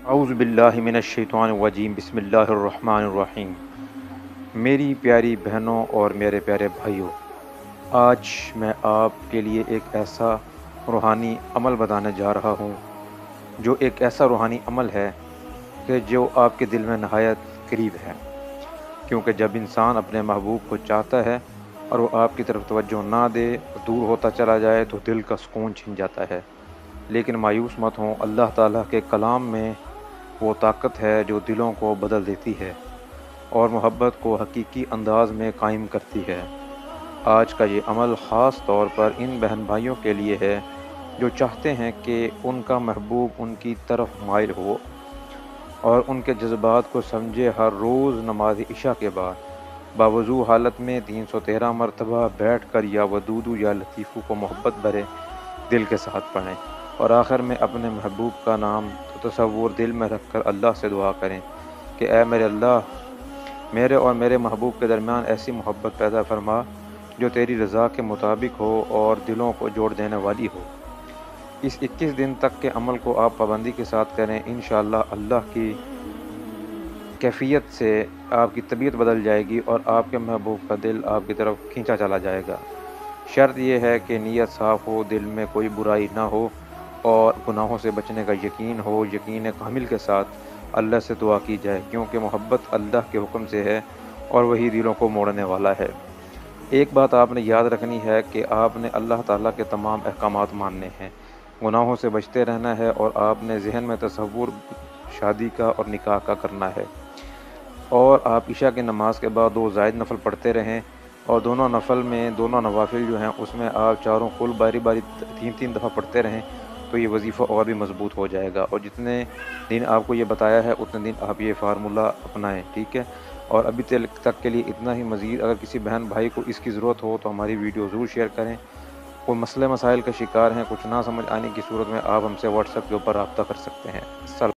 اعوذ باللہ من الشیطان الرجیم بسم اللہ الرحمن الرحیم۔ میری پیاری بہنوں اور میرے پیارے بھائیوں، آج میں آپ کے لیے ایک ایسا روحانی عمل بتانے جا رہا ہوں جو ایک ایسا روحانی عمل ہے کہ جو آپ کے دل میں نہایت قریب ہے، کیونکہ جب انسان اپنے محبوب کو چاہتا ہے اور وہ آپ کی طرف توجہ نہ دے، دور ہوتا چلا جائے تو دل کا سکون چھن جاتا ہے۔ لیکن مایوس مت ہوں، اللہ تعالیٰ کے کلام میں وہ طاقت ہے جو دلوں کو بدل دیتی ہے اور محبت کو حقیقی انداز میں قائم کرتی ہے۔ آج کا یہ عمل خاص طور پر ان بہن بھائیوں کے لیے ہے جو چاہتے ہیں کہ ان کا محبوب ان کی طرف مائل ہو اور ان کے جذبات کو سمجھے۔ ہر روز نماز عشاء کے بعد باوضو حالت میں 313 مرتبہ بیٹھ کر یا ودودو یا لطیفو کو محبت بھرے دل کے ساتھ پڑھیں اور آخر میں اپنے محبوب کا نام تصور دل میں رکھ کر اللہ سے دعا کریں کہ اے میرے اللہ، میرے اور میرے محبوب کے درمیان ایسی محبت پیدا فرما جو تیری رضا کے مطابق ہو اور دلوں کو جوڑ دینے والی ہو۔ اس 21 دن تک کے عمل کو آپ پابندی کے ساتھ کریں، انشاءاللہ اللہ کی کیفیت سے آپ کی طبیعت بدل جائے گی اور آپ کے محبوب کا دل آپ کی طرف کھینچا چلا جائے گا۔ شرط یہ ہے کہ نیت صاف ہو، دل میں کوئی برائی نہ ہو اور گناہوں سے بچنے کا یقین ہو۔ یقین کامل کے ساتھ اللہ سے دعا کی جائے، کیونکہ محبت اللہ کے حکم سے ہے اور وہی دلوں کو موڑنے والا ہے۔ ایک بات آپ نے یاد رکھنی ہے کہ آپ نے اللہ تعالیٰ کے تمام احکامات ماننے ہیں، گناہوں سے بچتے رہنا ہے اور آپ نے ذہن میں تصور شادی کا اور نکاح کا کرنا ہے، اور آپ عشاء کی نماز کے بعد 2 زائد نفل پڑھتے رہیں اور دونوں نوافل جو ہیں اس میں آپ چاروں کل باری باری 3 دفعہ پڑھتے رہیں، تو یہ وظیفہ اور بھی مضبوط ہو جائے گا۔ اور جتنے دن آپ کو یہ بتایا ہے اتنے دن آپ یہ فارمولہ اپنائیں، ٹھیک ہے؟ اور ابھی تک کے لیے اتنا ہی۔ مزید اگر کسی بہن بھائی کو اس کی ضرورت ہو تو ہماری ویڈیو ضرور شیئر کریں۔ کوئی مسئلے مسائل کا شکار ہیں، کچھ نہ سمجھ آنے کی صورت میں آپ ہم سے واٹس ایپ کے اوپر رابطہ کر سکتے ہیں۔